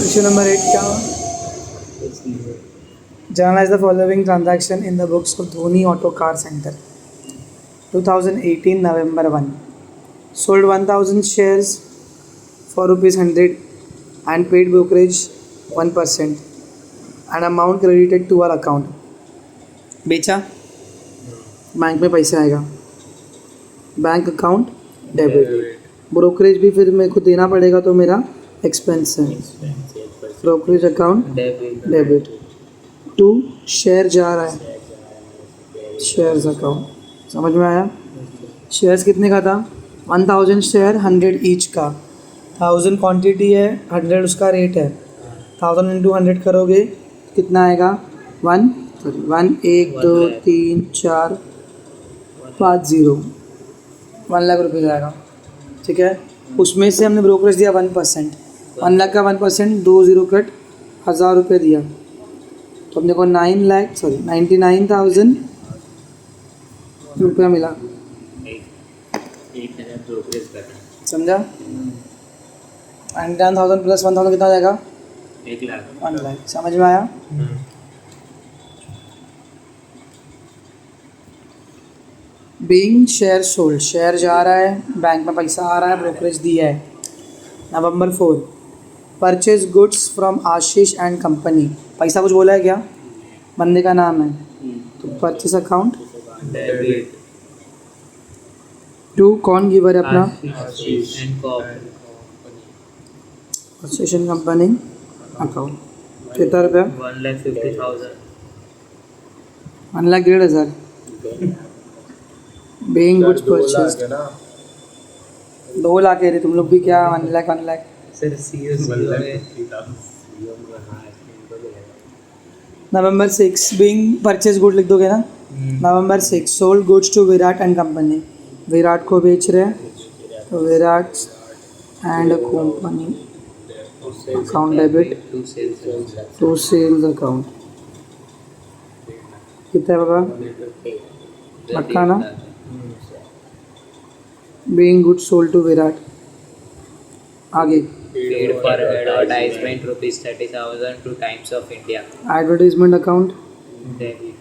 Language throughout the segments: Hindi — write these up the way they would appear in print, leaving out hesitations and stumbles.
क्वेश्चन नंबर 8 क्या हुआ? Journalize the following transaction in the books of Dhoni Auto Car Center. 2018 November 1. Sold 1000 shares for rupees 100 and paid brokerage 1% and amount credited to our account. बेचा, बैंक में पैसा आएगा, बैंक अकाउंट डेबिट, ब्रोकरेज भी फिर मेरे को देना पड़ेगा तो मेरा एक्सपेंस है, ब्रोकरेज अकाउंट डेबिट। 2 शेयर जा रहा है, शेयर्स अकाउंट, समझ में आया? शेयर्स कितने का था? 1000 शेयर 100 ईच का, 1000 क्वांटिटी है, 100 उसका रेट है, 1000 इंटू 100 करोगे कितना आएगा? 1 1 2 3 4 5 0 1 लाख रुपये जाएगा, ठीक है। उसमें से हमने ब्रोकरेज दिया 1%, 1 लाख का 1% 2 0 कट 1000 रुपये दिया, तो अपने को 99,000 रुपया मिला, समझा? 99,000 प्लस 1000 कितना जाएगा? 1 लाख। 1 लाख, समझ में आया? बीइंग शेयर सोल्ड, शेयर जा रहा है, बैंक में पैसा आ रहा है, ब्रोकरेज दिया है। नवंबर 4, purchase goods from Ashish and company, पैसा कुछ बोला है क्या? बंदे का नाम है, तो परचेज अकाउंट डेबिट। 2 कौन गिवर है अपना? आशीष एंड परचेज कंपनी अकाउंट, कितना रुपया? 1,50,000। 1,50,000। बीइंग गुड्स परचेज 2 लाख है रे, तुम लोग भी क्या 1 lakh 1 lakh? Sir CS November 6, being purchase good लिख दोगे ना? November 6, sold goods to Virat and company, Virat को बेच रहे हैं, तो Virat and company account debit to sales account, कितना है बाबा? पक्का ना? Being goods sold to Virat, आगे paid for advertisement ₹30,000 to Times of India, advertisement account debit.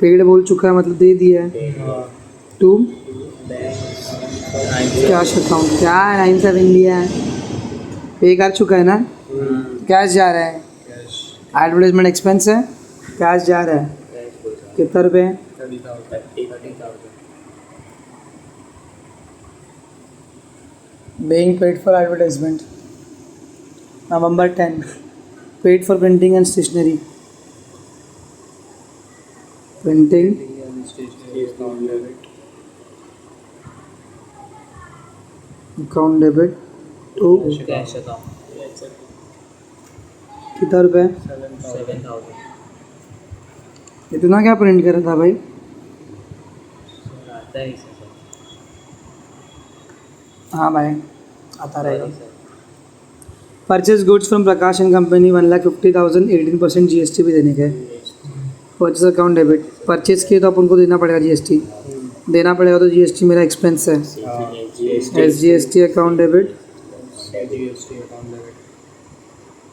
Paid बोल चुका है, मतलब दे दिया है। 2 कैश अकाउंट, क्या 97 इंडिया है, पे कर चुका है ना, कैश जा रहा है, एडवर्टाइजमेंट एक्सपेंस है, कैश जा रहा है, कितना रुपये? 30,000। Being paid for advertisement. November 10, paid for printing and stationery. Printing account debit to cash account कितना रुपये? 7,000। इतना क्या प्रिंट करा था भाई? आता है इससे सर। हाँ भाई, आता रहेगा। Purchase goods from Prakash and company 1,50,000, 18% GST भी देने के। परचेज अकाउंट डेबिट, परचेज किए तो अपन को देना पड़ेगा GST, देना पड़ेगा तो GST मेरा एक्सपेंस है, SGST अकाउंट डेबिट,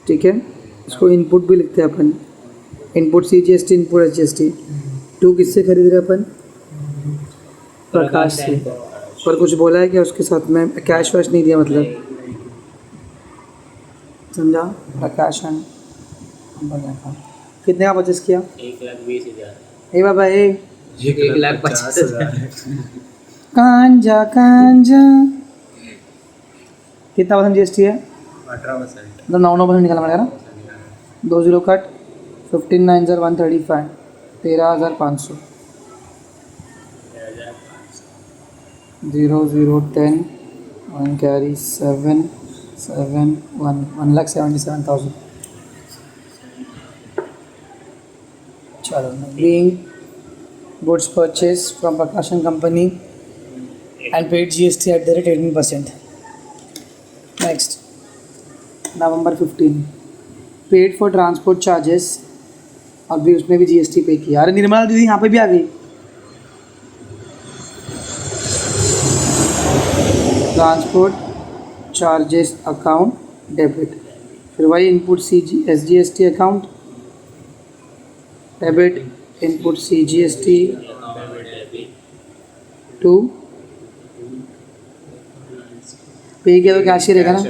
ठीक है। इसको इनपुट भी लिखते हैं अपन, इनपुट CGST, इनपुट SGST। 2 किससे खरीद रहे अपन? प्रकाश से। पर कुछ बोला है क्या उसके साथ में? कैश वैश नहीं दिया मतलब, समझा? प्रकाश एंड कितने का परचेस किया? 1,20,000। ए बाबा ए 1,50,000। कांजा कांजा, कितना % GST है? 18%। मतलब 9% निकालना पड़ेगा ना? 2 0 कट 15,9,135, 13,500, 0 0 10 1 carry 7 7 1 1,77,000। चलो, बीइंग गुड्स परचेज फ्रॉम प्रकाशन company and paid GST at the rate 18%. Next, November 15, paid for transport charges, अभी उसमें भी GST पे किया। अरे निर्मला दीदी यहाँ पे भी आ गई। ट्रांसपोर्ट चार्जेस अकाउंट डेबिट, फिर वही input SGST account debit, input CGST to pay किया तो कैश ही रहेगा ना।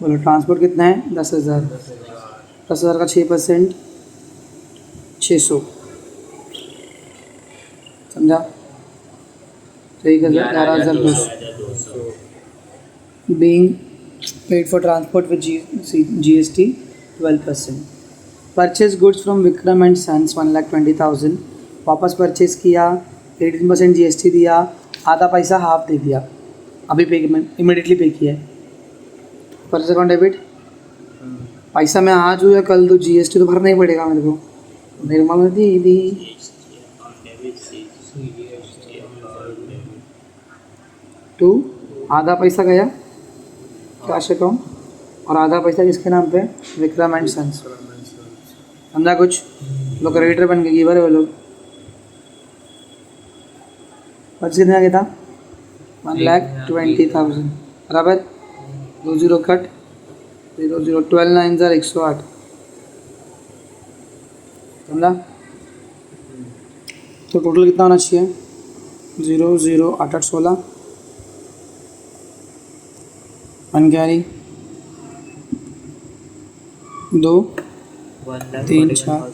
बोलो ट्रांसपोर्ट कितना है 10,000, 10,000 का 6% 600, समझा। 11,200 being paid for transport with GST 12%. Purchase goods from Vikram and Sons 1,20,000, वापस परचेज किया, 18% GST दिया, आधा पैसा हाफ दे दिया, अभी पेमेंट इमिडिएटली पे किया है। परचेज अकाउंट डेबिट, पैसा मैं आज हूँ या कल दूँ, GST तो भरना ही पड़ेगा मेरे को। निर्मला दीदी टू आधा पैसा गया कैश अकाउंट और आधा पैसा किसके नाम पे, विक्रम एंड सन्स। समझा कुछ, लोग क्रेडिटर बन गए, गिवर है वो लोग। पर्च कितना गया था 1,20,000 बराबर, 20 कट 00, 12 9 108, समझा। तो टोटल कितना होना चाहिए 0 0 8 8 16, 1 कैरी 2 3 4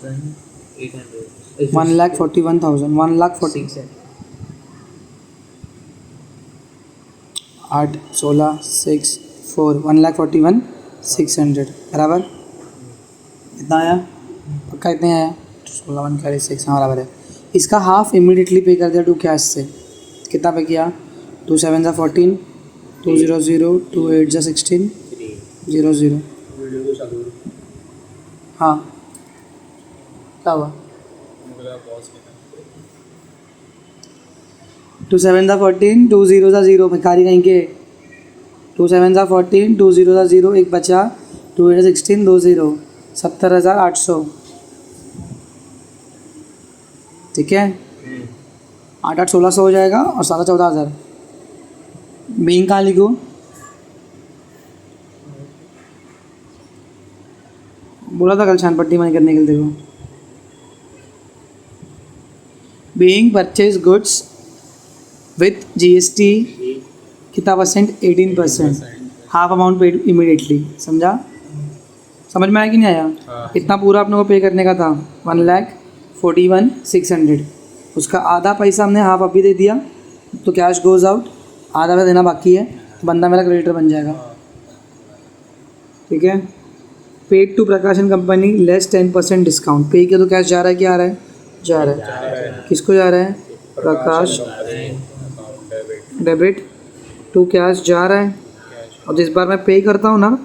1,41,000, 1,40,000 8 16 6 4 1,41,600 बराबर। कितना आया पक्का, इतने आया 16 1 कैरी 6, हाँ बराबर है। इसका हाफ इमीडिएटली पे कर दिया टू कैश से, कितना पे किया 2 7 14, 2 0 0, 2 8 16 0 0, हाँ क्या हुआ 2 7 14, 2 0 0, भिखारी कहीं के, 2 7 14, 2 0 0, एक बचा, 2 8 16 2 0, 70,800, ठीक है। 8 8 1600 हो जाएगा और 14,000। बीइंग कहाँ लिखूँ, बोला था कल छान पट्टी मनी करने के लिए देखो। Being purchase goods with GST कितना percent 18%, half amount paid immediately, समझा। समझ में आया कि नहीं आया। इतना पूरा अपने को पे करने का था 1,41,600, उसका आधा पैसा हमने हाफ अभी दे दिया तो कैश गोज आउट, आधा पैसा देना बाकी है तो बंदा मेरा क्रेडिटर बन जाएगा, ठीक है। Paid to Prakashan company less 10% discount, पे किया तो कैश जा रहा है, क्या आ रहा है, जा रहा है, किसको जा रहा है, प्रकाश डेबिट टू कैश जा रहा है, और जिस बार मैं पे करता हूँ ना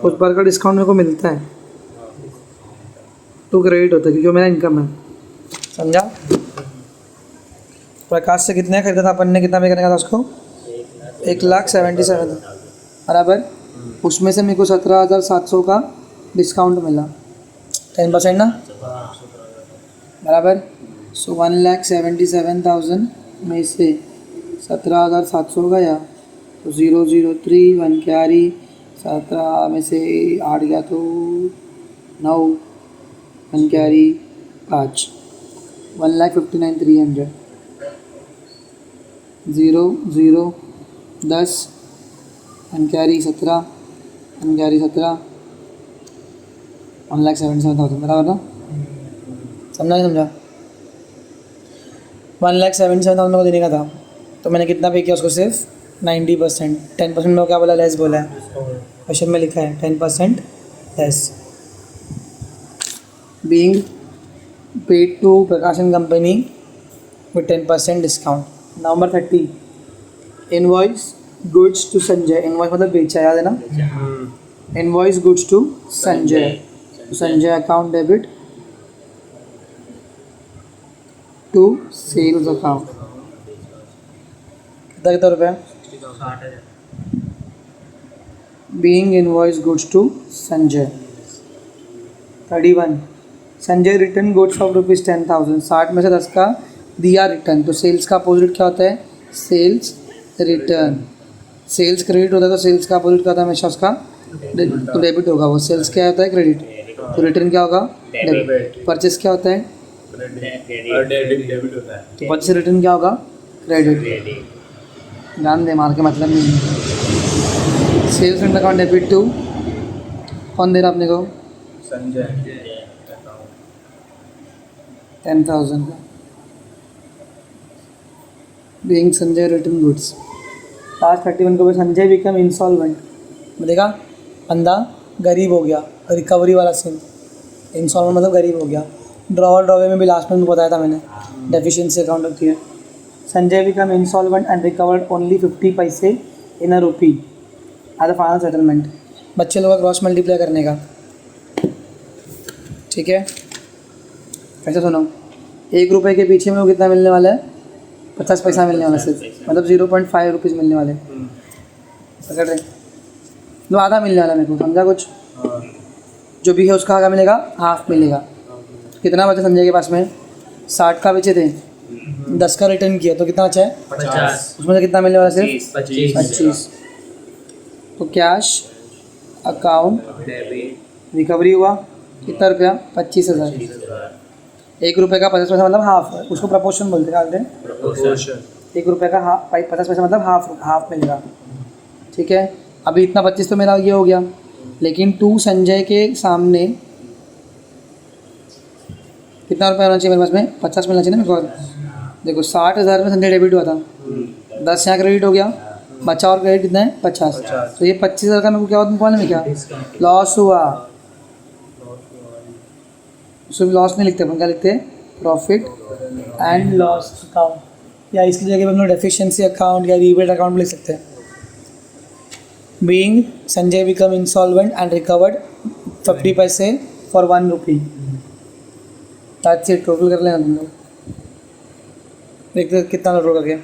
उस बार का डिस्काउंट मेरे को मिलता है तो क्रेडिट होता है क्योंकि मेरा इनकम है, समझा। प्रकाश से कितने खरीदा था अपन ने, कितना पे करने का था उसको 1,77,000 बराबर, उसमें से मेरे को 17,700 का डिस्काउंट मिला, 10% ना बराबर। सो 1,77,000 में से 17,700 गया तो 0 0 3 1 कैरी, 17 में से 8 गया तो 9, 1 कैरी 5, 1,59,300, 0 0 10, 1 कैरी 17, 1 कैरी 17, 1,77,000 बराबर ना, समझा नहीं समझा। 1,77,000 को देने का था तो मैंने कितना पे किया उसको, सिर्फ 90%, 10% में क्या बोला, लेस बोला है, क्वेश्चन में लिखा है 10% less. Being paid to Prakashan company with 10% discount. Number 30 invoice goods to Sanjay, invoice मतलब बेचा, याद है ना, invoice goods to Sanjay, Sanjay account debit to sales account, कितना रुपया, being invoice goods to Sanjay. 31 Sanjay return goods of ₹10,000, 60 में से 10 का दिया रिटर्न, तो सेल्स का अपोजिट क्या होता है, सेल्स रिटर्न। सेल्स क्रेडिट होता है तो सेल्स का अपोजिट क्या था हमेशा उसका तो डेबिट होगा। वो सेल्स क्या होता है क्रेडिट, तो रिटर्न क्या होगा डेबिट। परचेस क्या होता है डेबिट होता है। तो परचेस रिटर्न क्या होगा क्रेडिट। ध्यान दे, मार के मतलब नहीं है। Sales front account debit to कौन दे रहा अपने को संजय 10,000 का। Being Sanjay return goods. Last 31 को भी संजय बिकम इंसॉल्वेंट। देखा बंदा गरीब हो गया, रिकवरी वाला सीन। इंसॉल्वेंट मतलब गरीब हो गया। ड्रॉवे में भी लास्ट में बताया था मैंने, डेफिशिएंसी अकाउंट होती है। Sanjay become insolvent and recovered only 50 पैसे इन अ रुपी एज अ फाइनल सेटलमेंट। बच्चे लोग का क्रॉस मल्टीप्लाई करने का, ठीक है। कैसे सुनो, 1 रुपये के पीछे में वो कितना मिलने वाला है 50 पैसा मिलने वाला सिर्फ, मतलब 0.5 रुपीज़ मिलने वाले। पकड़ रहे, तो आधा मिलने वाला मेरे को, समझा कुछ। जो भी है उसका आधा मिलेगा, हाफ मिलेगा। कितना बचा संजय के पास में 60 का बेचे थे, 10 का रिटर्न किया तो कितना बचा है 50। उसमें से कितना मिलने वाला सिर्फ 25 तो कैश अकाउंट डेबिट रिकवरी हुआ कितना रुपया 25,000। 1 रुपये का 50 पैसा मतलब हाफ, उसको प्रपोर्शन बोलते हैं। क्या बोलते हैं प्रोपोर्शन। 1 रुपये का हाफ 50 पैसा मतलब हाफ मिलेगा, ठीक है। अभी इतना 25 तो मेरा ये हो गया, लेकिन टू संजय के सामने कितना रुपया होना चाहिए मेरे पास में 50 मिलना चाहिए ना मेरे को। देखो 60,000 में संजय डेबिट हुआ था, 10 यहाँ क्रेडिट हो गया, बचा और क्रेडिट कितना है 50। तो ये 25,000 का मेरे को क्या होता है मालूम है क्या, लॉस हुआ। उसमें लॉस नहीं लिखते अपन, क्या लिखते हैं प्रॉफिट एंड लॉस अकाउंट, या इसकी जगह पे हम लोग डेफिशिएंसी अकाउंट या रीबेट अकाउंट लिख सकते हैं। Being Sanjay become insolvent and recovered 50 पैसे for 1 rupee. That's it. Total कर लेना तुम लोग, देखते कितना टोटल करके,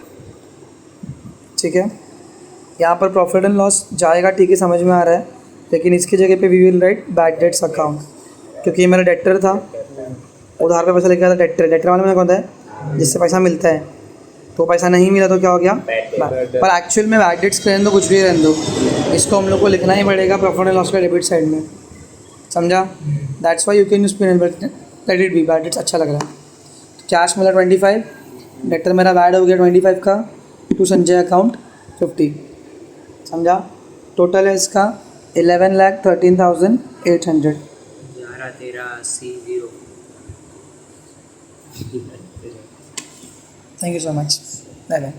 ठीक है। यहाँ पर प्रॉफिट एंड लॉस जाएगा, ठीक है, समझ में आ रहा है। लेकिन इसकी जगह पे we will write bad debts account, क्योंकि ये मेरा डेटर था, उधार पे पैसा लेके आया था। डेटर वाले में कौन है जिससे पैसा मिलता है, तो पैसा नहीं मिला तो क्या हो गया पर एक्चुअल में बैड डेट्स रहने दो, कुछ भी रहने दो, इसको हम लोग को लिखना ही पड़ेगा प्रॉफिट एंड लॉस का डेबिट साइड में, समझा। That's why you can use pen but let it be, bad debts अच्छा लग रहा है। तो कैश मिला 25, डेटर मेरा बैड हो गया 25 का, टू संजय अकाउंट 50, समझा। टोटल है इसका 11,13,800। 11,13,80 Thank you so much. Bye bye.